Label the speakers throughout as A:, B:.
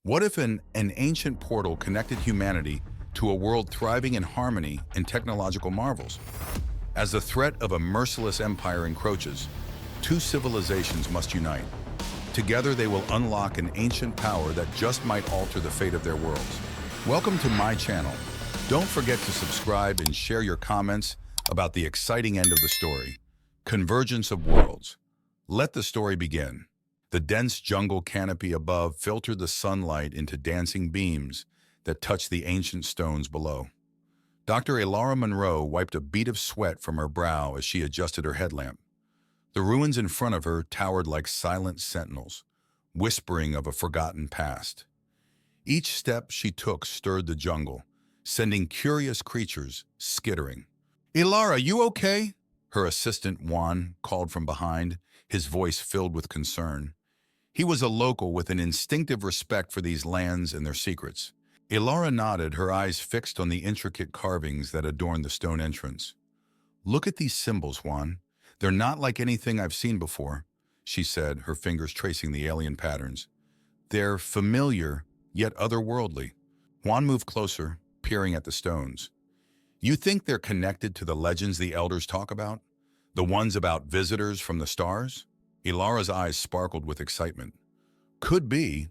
A: What if an ancient portal connected humanity to a world thriving in harmony and technological marvels? As the threat of a merciless empire encroaches, two civilizations must unite. Together they will unlock an ancient power that just might alter the fate of their worlds. Welcome to my channel. Don't forget to subscribe and share your comments about the exciting end of the story. Convergence of worlds. Let the story begin. The dense jungle canopy above filtered the sunlight into dancing beams that touched the ancient stones below. Dr. Elara Monroe wiped a bead of sweat from her brow as she adjusted her headlamp. The ruins in front of her towered like silent sentinels, whispering of a forgotten past. Each step she took stirred the jungle, sending curious creatures skittering. "Elara, you okay?" Her assistant Juan called from behind, his voice filled with concern. He was a local with an instinctive respect for these lands and their secrets. Elara nodded, her eyes fixed on the intricate carvings that adorned the stone entrance. "Look at these symbols, Juan. They're not like anything I've seen before," she said, her fingers tracing the alien patterns. "They're familiar, yet otherworldly." Juan moved closer, peering at the stones. "You think they're connected to the legends the elders talk about? The ones about visitors from the stars?" Elara's eyes sparkled with excitement. "Could be,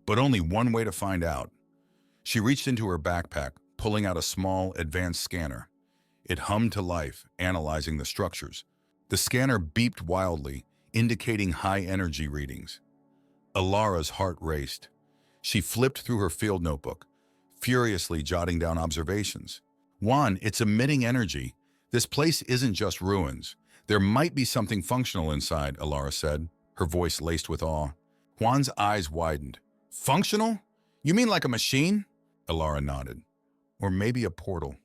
A: but only one way to find out." She reached into her backpack, pulling out a small, advanced scanner. It hummed to life, analyzing the structures. The scanner beeped wildly, indicating high-energy readings. Elara's heart raced. She flipped through her field notebook, furiously jotting down observations. "Juan, it's emitting energy. This place isn't just ruins. There might be something functional inside," Elara said, her voice laced with awe. Juan's eyes widened. "Functional? You mean like a machine?" Elara nodded. "Or maybe a portal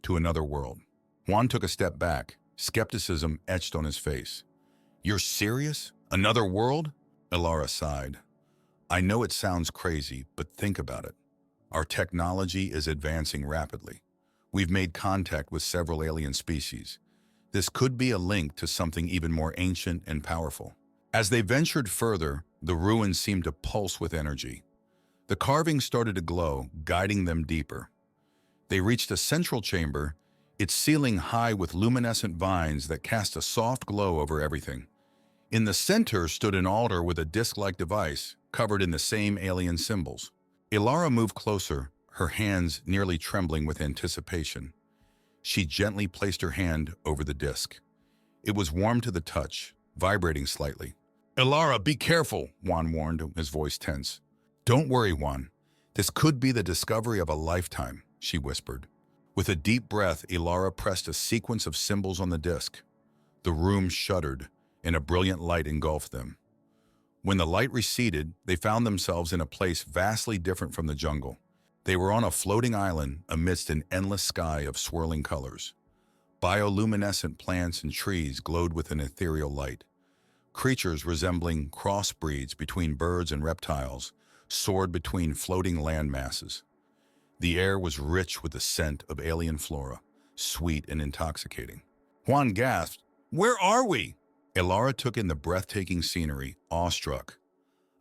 A: to another world." Juan took a step back, skepticism etched on his face. "You're serious? Another world?" Elara sighed. "I know it sounds crazy, but think about it. Our technology is advancing rapidly. We've made contact with several alien species. This could be a link to something even more ancient and powerful." As they ventured further, the ruins seemed to pulse with energy. The carvings started to glow, guiding them deeper. They reached a central chamber, its ceiling high with luminescent vines that cast a soft glow over everything. In the center stood an altar with a disc-like device, covered in the same alien symbols. Elara moved closer, her hands nearly trembling with anticipation. She gently placed her hand over the disc. It was warm to the touch, vibrating slightly. "Elara, be careful," Juan warned, his voice tense. "Don't worry, Juan. This could be the discovery of a lifetime," she whispered. With a deep breath, Elara pressed a sequence of symbols on the disc. The room shuddered, and a brilliant light engulfed them. When the light receded, they found themselves in a place vastly different from the jungle. They were on a floating island amidst an endless sky of swirling colors. Bioluminescent plants and trees glowed with an ethereal light. Creatures resembling crossbreeds between birds and reptiles soared between floating land masses. The air was rich with the scent of alien flora, sweet and intoxicating. Juan gasped, "Where are we?" Elara took in the breathtaking scenery, awestruck.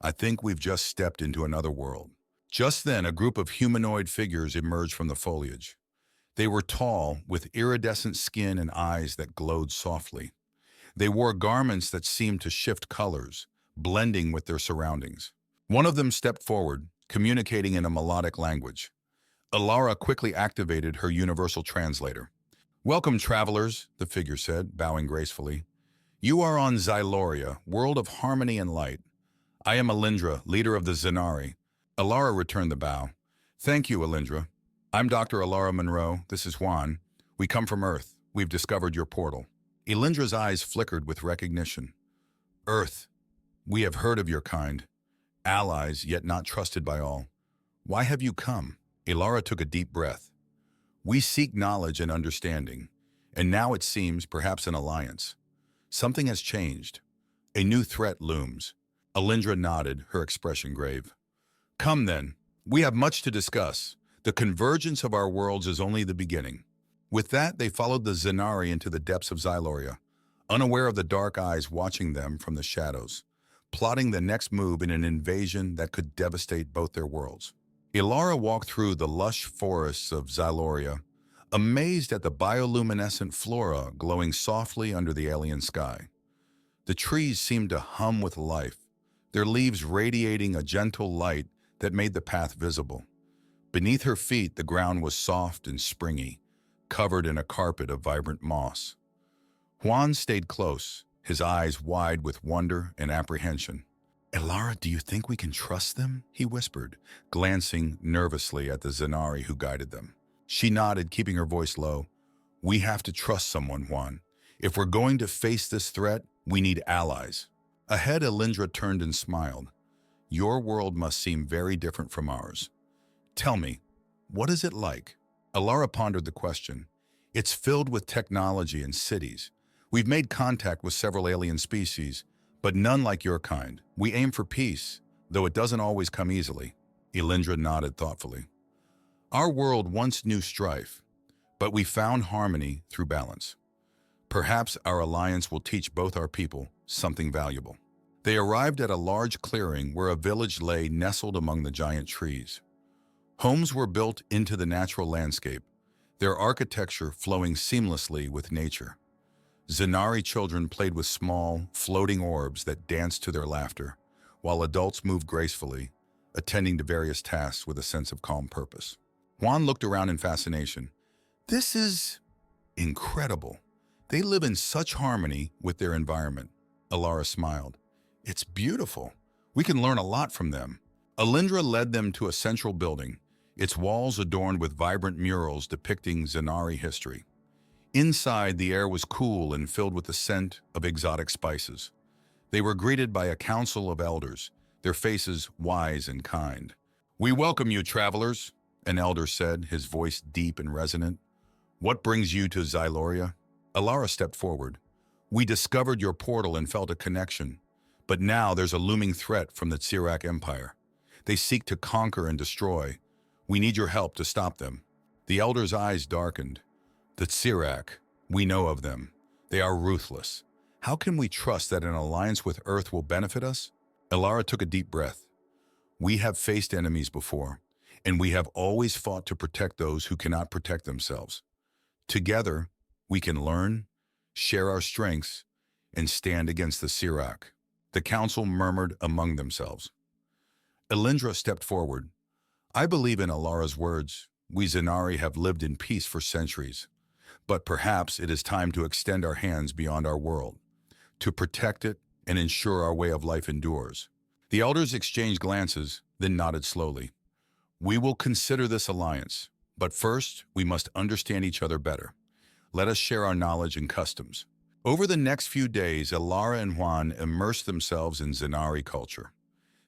A: "I think we've just stepped into another world." Just then, a group of humanoid figures emerged from the foliage. They were tall, with iridescent skin and eyes that glowed softly. They wore garments that seemed to shift colors, blending with their surroundings. One of them stepped forward, communicating in a melodic language. Elara quickly activated her universal translator. "Welcome, travelers," the figure said, bowing gracefully. "You are on Zoria, world of harmony and light. I am Alindra, leader of the Zenari." Elara returned the bow. "Thank you, Alindra. I'm Dr. Elara Monroe. This is Juan. We come from Earth. We've discovered your portal." Elindra's eyes flickered with recognition. "Earth. We have heard of your kind. Allies, yet not trusted by all. Why have you come?" Elara took a deep breath. "We seek knowledge and understanding, and now it seems perhaps an alliance. Something has changed. A new threat looms." Alindra nodded, her expression grave. "Come then. We have much to discuss. The convergence of our worlds is only the beginning." With that, they followed the Zenari into the depths of Zoria, unaware of the dark eyes watching them from the shadows. plotting the next move in an invasion that could devastate both their worlds. Ilara walked through the lush forests of Zoria, amazed at the bioluminescent flora glowing softly under the alien sky. The trees seemed to hum with life, their leaves radiating a gentle light that made the path visible. Beneath her feet, the ground was soft and springy, covered in a carpet of vibrant moss. Juan stayed close, his eyes wide with wonder and apprehension. "Ilara, do you think we can trust them?" he whispered, glancing nervously at the Zanari who guided them. She nodded, keeping her voice low. "We have to trust someone, Juan. If we're going to face this threat, we need allies." Ahead, Alindra turned and smiled. "Your world must seem very different from ours. Tell me, what is it like?" Ilara pondered the question. "It's filled with technology and cities. We've made contact with several alien species, but none like your kind. We aim for peace, though it doesn't always come easily." Alindra nodded thoughtfully. "Our world once knew strife, but we found harmony through balance. Perhaps our alliance will teach both our people something valuable." They arrived at a large clearing where a village lay nestled among the giant trees. Homes were built into the natural landscape, their architecture flowing seamlessly with nature. Zanari children played with small, floating orbs that danced to their laughter, while adults moved gracefully, attending to various tasks with a sense of calm purpose. Juan looked around in fascination. "This is incredible. They live in such harmony with their environment." Ilara smiled. "It's beautiful. We can learn a lot from them." Alindra led them to a central building, its walls adorned with vibrant murals depicting Zanari history. Inside, the air was cool and filled with the scent of exotic spices. They were greeted by a council of elders, their faces wise and kind. "We welcome you, travelers," an elder said, his voice deep and resonant. "What brings you to Xyloria?" Ilara stepped forward. "We discovered your portal and felt a connection, but now there's a looming threat from the Tsirak Empire. They seek to conquer and destroy. We need your help to stop them." The elder's eyes darkened. "The Tsirak, we know of them. They are ruthless. How can we trust that an alliance with Earth will benefit us?" Ilara took a deep breath. "We have faced enemies before, and we have always fought to protect those who cannot protect themselves. Together, we can learn, share our strengths, and stand against the Tsirak." The council murmured among themselves. Alindra stepped forward. "I believe in Ilara's words. We Zanari have lived in peace for centuries. But perhaps it is time to extend our hands beyond our world, to protect it and ensure our way of life endures." The elders exchanged glances, then nodded slowly. "We will consider this alliance, but first we must understand each other better. Let us share our knowledge and customs." Over the next few days, Ilara and Juan immersed themselves in Zanari culture.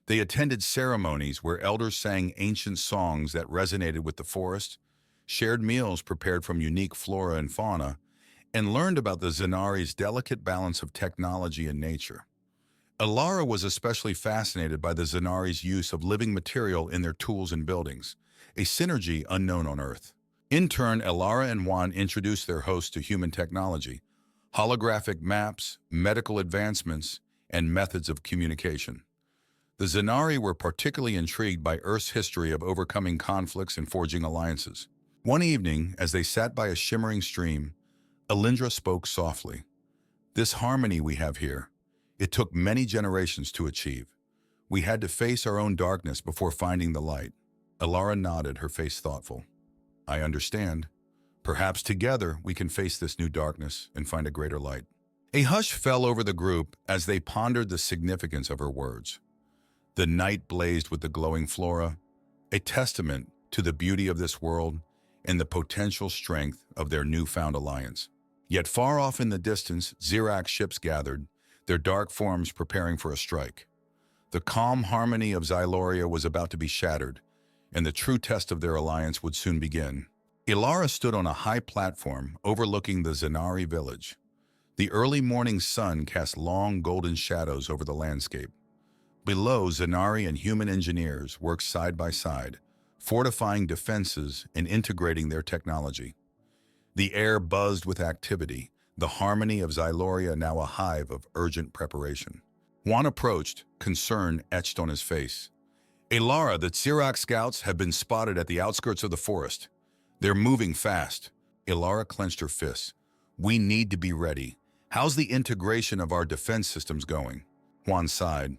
A: They attended ceremonies where elders sang ancient songs that resonated with the forest, shared meals prepared from unique flora and fauna, and learned about the Zanari's delicate balance of technology and nature. Ilara was especially fascinated by the Zanari's use of living material in their tools and buildings, a synergy unknown on Earth. In turn, Ilara and Juan introduced their hosts to human technology, holographic maps, medical advancements, and methods of communication. The Zanari were particularly intrigued by Earth's history of overcoming conflicts and forging alliances. One evening, as they sat by a shimmering stream, Alindra spoke softly. "This harmony we have here, it took many generations to achieve. We had to face our own darkness before finding the light." Ilara nodded, her face thoughtful. "I understand. Perhaps together we can face this new darkness and find a greater light." A hush fell over the group as they pondered the significance of her words. The night blazed with the glowing flora, a testament to the beauty of this world and the potential strength of their newfound alliance. Yet far off in the distance, Tsirak ships gathered, their dark forms preparing for a strike. The calm harmony of Xyloria was about to be shattered, and the true test of their alliance would soon begin. Ilara stood on a high platform overlooking the Zanari village. The early morning sun cast long golden shadows over the landscape. Below, Zanari and human engineers worked side by side, fortifying defenses and integrating their technology. The air buzzed with activity, the harmony of Xyloria now a hive of urgent preparation. Juan approached, concern etched on his face. Alara, the Tsirak scouts have been spotted at the outskirts of the forest. They're moving fast. Alara clenched her fists. We need to be ready. How's the integration of our defense systems going? Juan sighed.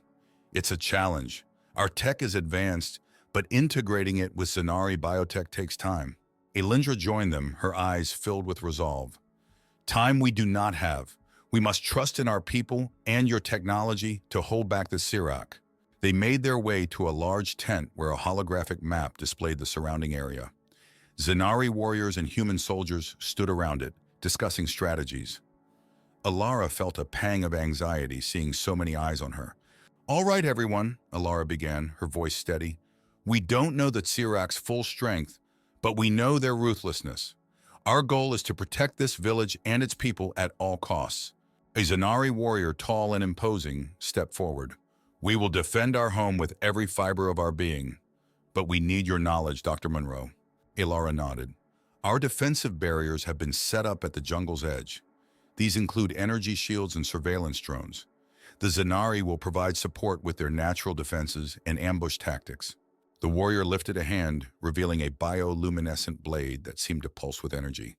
A: It's a challenge. Our tech is advanced, but integrating it with Zanari biotech takes time. Elindra joined them, her eyes filled with resolve. Time we do not have. We must trust in our people and your technology to hold back the Tsirak. They made their way to a large tent where a holographic map displayed the surrounding area. Zanari warriors and human soldiers stood around it, discussing strategies. Alara felt a pang of anxiety seeing so many eyes on her. All right, everyone, Alara began, her voice steady. We don't know the Tsirak's full strength, but we know their ruthlessness. Our goal is to protect this village and its people at all costs. A Zanari warrior, tall and imposing, stepped forward. We will defend our home with every fiber of our being. But we need your knowledge, Dr. Monroe. Alara nodded. Our defensive barriers have been set up at the jungle's edge. These include energy shields and surveillance drones. The Zanari will provide support with their natural defenses and ambush tactics. The warrior lifted a hand, revealing a bioluminescent blade that seemed to pulse with energy.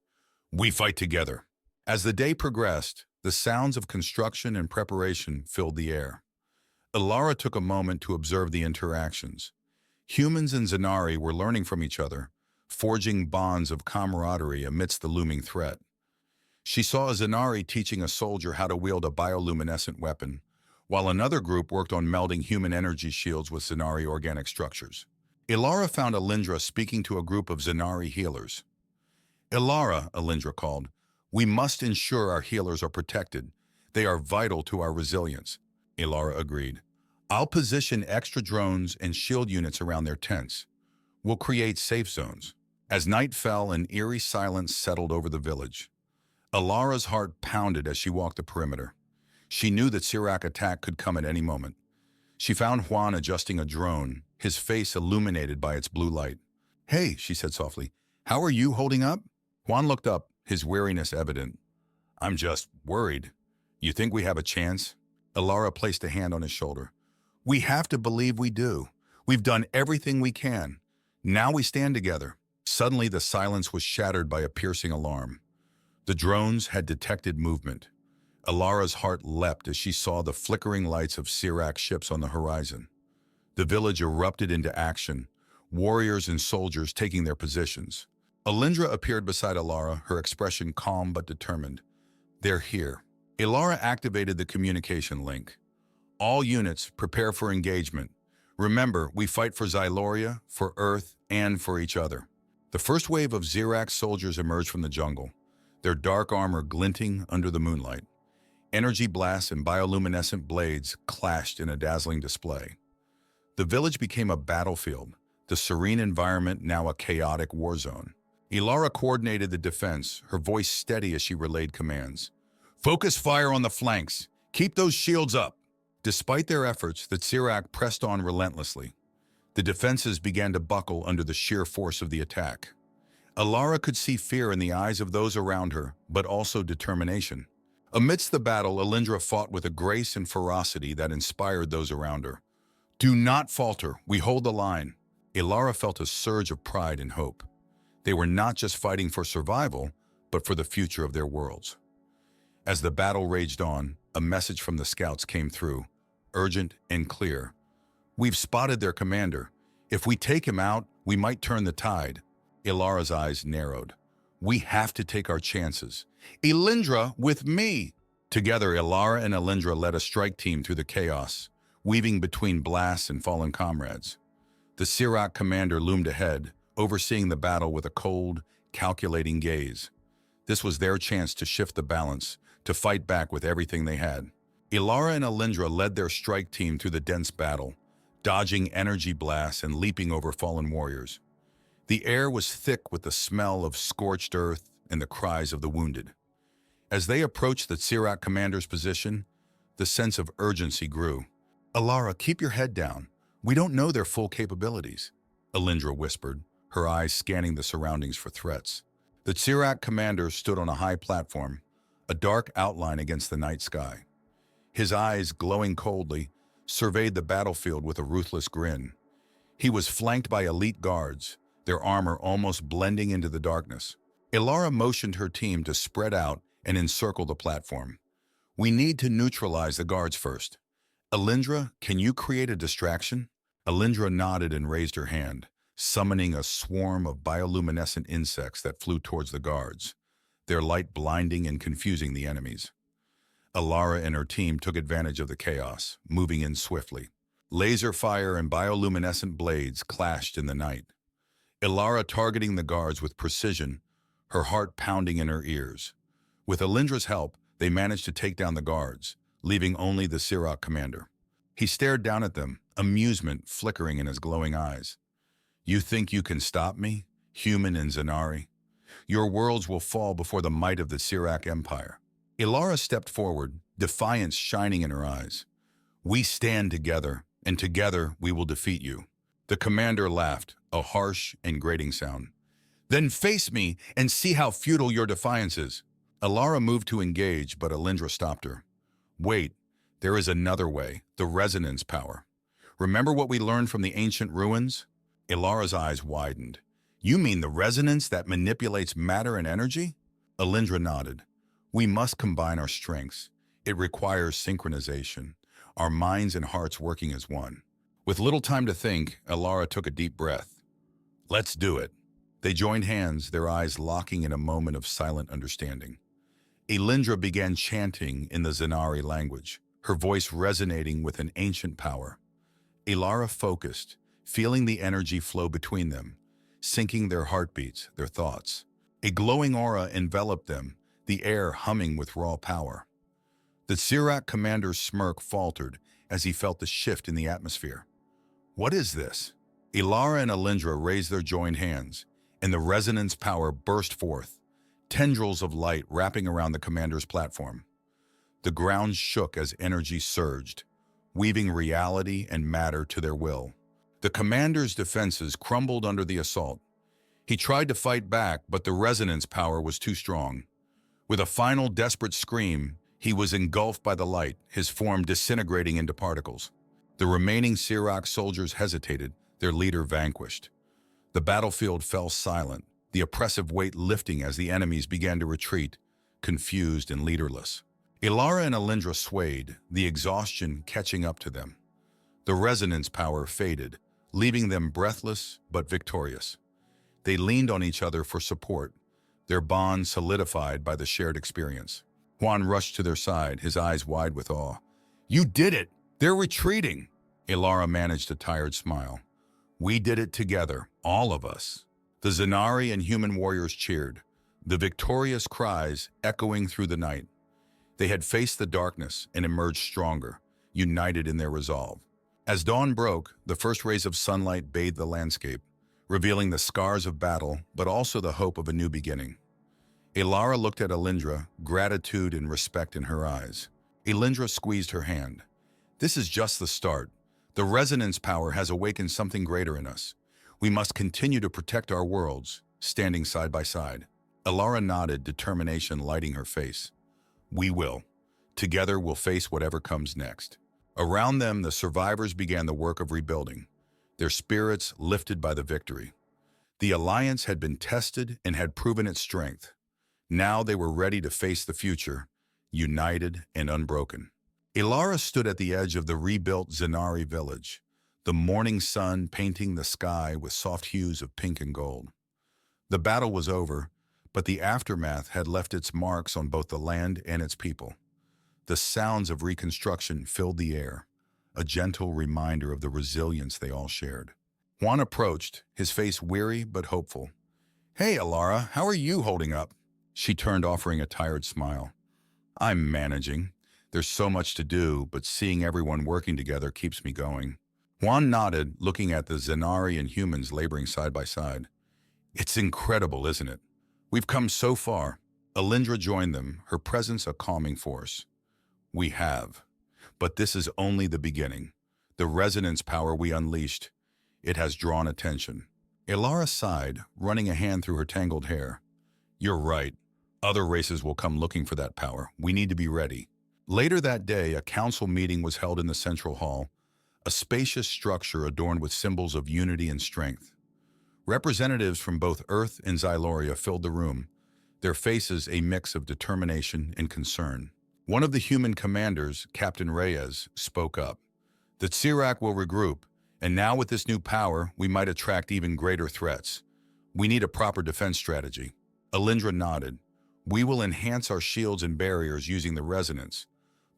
A: We fight together. As the day progressed, the sounds of construction and preparation filled the air. Alara took a moment to observe the interactions. Humans and Zanari were learning from each other, forging bonds of camaraderie amidst the looming threat. She saw a Zanari teaching a soldier how to wield a bioluminescent weapon, while another group worked on melding human energy shields with Zanari organic structures. Alara found Elindra speaking to a group of Zanari healers. Alara, Elindra called, we must ensure our healers are protected. They are vital to our resilience. Alara agreed. I'll position extra drones and shield units around their tents. We'll create safe zones. As night fell, an eerie silence settled over the village. Alara's heart pounded as she walked the perimeter. She knew that Tsirak attack could come at any moment. She found Juan adjusting a drone, his face illuminated by its blue light. Hey, she said softly, how are you holding up? Juan looked up, his weariness evident. I'm just worried. You think we have a chance? Alara placed a hand on his shoulder. We have to believe we do. We've done everything we can. Now we stand together. Suddenly the silence was shattered by a piercing alarm. The drones had detected movement. Alara's heart leapt as she saw the flickering lights of Tsirak ships on the horizon. The village erupted into action, warriors and soldiers taking their positions. Elindra appeared beside Alara, her expression calm but determined. They're here. Alara activated the communication link. All units, prepare for engagement. Remember, we fight for Xyloria, for Earth, and for each other. The first wave of Tsirak soldiers emerged from the jungle, their dark armor glinting under the moonlight. Energy blasts and bioluminescent blades clashed in a dazzling display. The village became a battlefield, the serene environment now a chaotic war zone. Alara coordinated the defense, her voice steady as she relayed commands. Focus fire on the flanks. Keep those shields up. Despite their efforts, the Tsirak pressed on relentlessly. The defenses began to buckle under the sheer force of the attack. Alara could see fear in the eyes of those around her, but also determination. Amidst the battle, Elindra fought with a grace and ferocity that inspired those around her. Do not falter, we hold the line. Alara felt a surge of pride and hope. They were not just fighting for survival, but for the future of their worlds. As the battle raged on, a message from the scouts came through, urgent and clear. We've spotted their commander. If we take him out, we might turn the tide. Alara's eyes narrowed. We have to take our chances. Elindra, with me! Together, Alara and Elindra led a strike team through the chaos, weaving between blasts and fallen comrades. The Tsirak commander loomed ahead, overseeing the battle with a cold, calculating gaze. This was their chance to shift the balance, to fight back with everything they had. Alara and Elindra led their strike team through the dense battle, dodging energy blasts and leaping over fallen warriors. The air was thick with the smell of scorched earth and the cries of the wounded. As they approached the Tsirak commander's position, the sense of urgency grew. Alara, keep your head down. We don't know their full capabilities, Elindra whispered, her eyes scanning the surroundings for threats. The Tsirak commander stood on a high platform, a dark outline against the night sky. His eyes, glowing coldly, surveyed the battlefield with a ruthless grin. He was flanked by elite guards, their armor almost blending into the darkness. Ilara motioned her team to spread out and encircle the platform. We need to neutralize the guards first. Alindra, can you create a distraction? Alindra nodded and raised her hand, summoning a swarm of bioluminescent insects that flew towards the guards, their light blinding and confusing the enemies. Ilara and her team took advantage of the chaos, moving in swiftly. Laser fire and bioluminescent blades clashed in the night. Ilara targeting the guards with precision, her heart pounding in her ears. With Alindra's help, they managed to take down the guards, leaving only the Sirak commander. He stared down at them, amusement flickering in his glowing eyes. You think you can stop me, human and Zanari? Your worlds will fall before the might of the Sirak Empire. Ilara stepped forward, defiance shining in her eyes. We stand together, and together we will defeat you. The commander laughed, a harsh and grating sound. Then face me and see how futile your defiance is. Ilara moved to engage, but Alindra stopped her. Wait, there is another way, the resonance power. Remember what we learned from the ancient ruins? Ilara's eyes widened. You mean the resonance that manipulates matter and energy? Alindra nodded. We must combine our strengths. It requires synchronization, our minds and hearts working as one. With little time to think, Ilara took a deep breath. Let's do it. They joined hands, their eyes locking in a moment of silent understanding. Alindra began chanting in the Zanari language, her voice resonating with an ancient power. Ilara focused, feeling the energy flow between them, syncing their heartbeats, their thoughts. A glowing aura enveloped them, the air humming with raw power. The Sirak commander's smirk faltered as he felt the shift in the atmosphere. What is this? Ilara and Alindra raised their joined hands, and the resonance power burst forth, tendrils of light wrapping around the commander's platform. The ground shook as energy surged, weaving reality and matter to their will. The commander's defenses crumbled under the assault. He tried to fight back, but the resonance power was too strong. With a final desperate scream, he was engulfed by the light, his form disintegrating into particles. The remaining Sirak soldiers hesitated, their leader vanquished. The battlefield fell silent, the oppressive weight lifting as the enemies began to retreat, confused and leaderless. Ilara and Alindra swayed, the exhaustion catching up to them. The resonance power faded, leaving them breathless but victorious. They leaned on each other for support, their bond solidified by the shared experience. Juan rushed to their side, his eyes wide with awe. You did it! They're retreating! Ilara managed a tired smile. We did it together, all of us. The Zanari and human warriors cheered, the victorious cries echoing through the night. They had faced the darkness and emerged stronger, united in their resolve. As dawn broke, the first rays of sunlight bathed the landscape, revealing the scars of battle, but also the hope of a new beginning. Ilara looked at Alindra, gratitude and respect in her eyes. Alindra squeezed her hand. This is just the start. The resonance power has awakened something greater in us. We must continue to protect our worlds, standing side by side. Ilara nodded, determination lighting her face. We will. Together we'll face whatever comes next. Around them, the survivors began the work of rebuilding, their spirits lifted by the victory. The alliance had been tested and had proven its strength. Now they were ready to face the future, united and unbroken. Ilara stood at the edge of the rebuilt Zanari village, the morning sun painting the sky with soft hues of pink and gold. The battle was over, but the aftermath had left its marks on both the land and its people. The sounds of reconstruction filled the air, a gentle reminder of the resilience they all shared. Juan approached, his face weary but hopeful. Hey, Ilara, how are you holding up? She turned, offering a tired smile. I'm managing. There's so much to do, but seeing everyone working together keeps me going. Juan nodded, looking at the Zanari and humans laboring side by side. It's incredible, isn't it? We've come so far. Alindra joined them, her presence a calming force. We have. But this is only the beginning. The resonance power we unleashed, it has drawn attention. Ilara sighed, running a hand through her tangled hair. You're right. Other races will come looking for that power. We need to be ready. Later that day, a council meeting was held in the central hall, a spacious structure adorned with symbols of unity and strength. Representatives from both Earth and Xyloria filled the room, their faces a mix of determination and concern. One of the human commanders, Captain Reyes, spoke up. The Tsirak will regroup, and now with this new power, we might attract even greater threats. We need a proper defense strategy. Alindra nodded. We will enhance our shields and barriers using the resonance,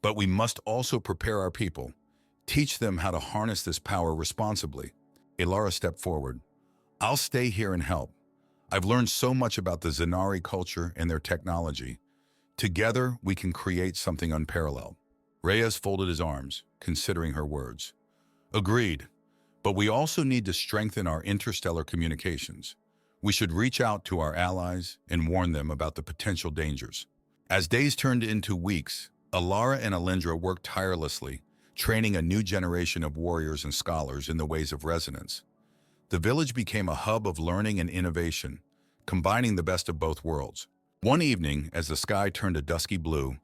A: but we must also prepare our people. Teach them how to harness this power responsibly. Elara stepped forward. I'll stay here and help. I've learned so much about the Zanari culture and their technology. Together, we can create something unparalleled. Reyes folded his arms, considering her words. Agreed, but we also need to strengthen our interstellar communications. We should reach out to our allies and warn them about the potential dangers. As days turned into weeks, Elara and Alindra worked tirelessly, training a new generation of warriors and scholars in the ways of resonance. The village became a hub of learning and innovation, combining the best of both worlds. One evening, as the sky turned a dusky blue,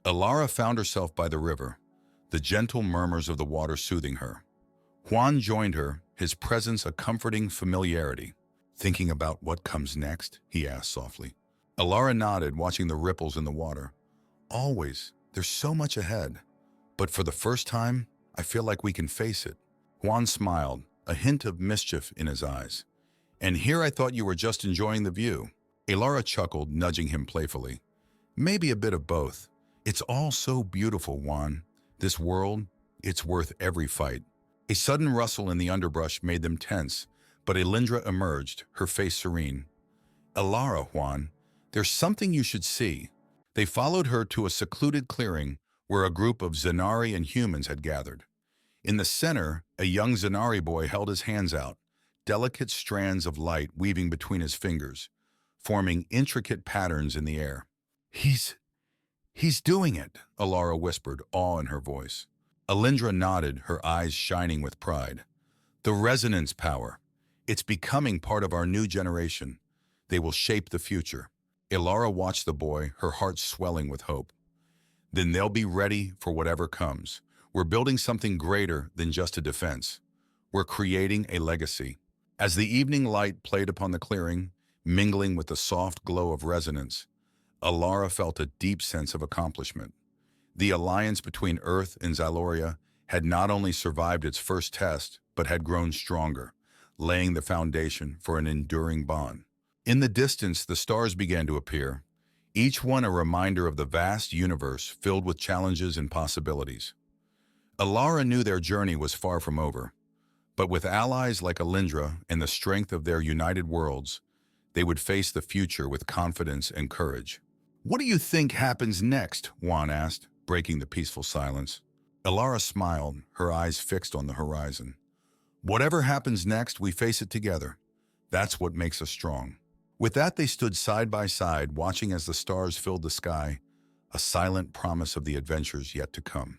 A: Elara found herself by the river, the gentle murmurs of the water soothing her. Juan joined her, his presence a comforting familiarity. Thinking about what comes next? He asked softly. Elara nodded, watching the ripples in the water. Always. There's so much ahead. But for the first time, I feel like we can face it. Juan smiled, a hint of mischief in his eyes. And here I thought you were just enjoying the view. Elara chuckled, nudging him playfully. Maybe a bit of both. It's all so beautiful, Juan. This world, it's worth every fight. A sudden rustle in the underbrush made them tense, but Alindra emerged, her face serene. Elara, Juan, there's something you should see. They followed her to a secluded clearing where a group of Zanari and humans had gathered. In the center, a young Zanari boy held his hands out, delicate strands of light weaving between his fingers, forming intricate patterns in the air. He's doing it, Elara whispered, awe in her voice. Alindra nodded, her eyes shining with pride. The resonance power. It's becoming part of our new generation. They will shape the future. Elara watched the boy, her heart swelling with hope. Then they'll be ready for whatever comes. We're building something greater than just a defense. We're creating a legacy. As the evening light played upon the clearing, mingling with the soft glow of resonance, Elara felt a deep sense of accomplishment. The alliance between Earth and Xyloria had not only survived its first test, but had grown stronger, laying the foundation for an enduring bond. In the distance, the stars began to appear, each one a reminder of the vast universe filled with challenges and possibilities. Elara knew their journey was far from over, but with allies like Alindra and the strength of their united worlds, they would face the future with confidence and courage. What do you think happens next? Juan asked, breaking the peaceful silence. Elara smiled, her eyes fixed on the horizon. Whatever happens next, we face it together. That's what makes us strong. With that, they stood side by side, watching as the stars filled the sky, a silent promise of the adventures yet to come.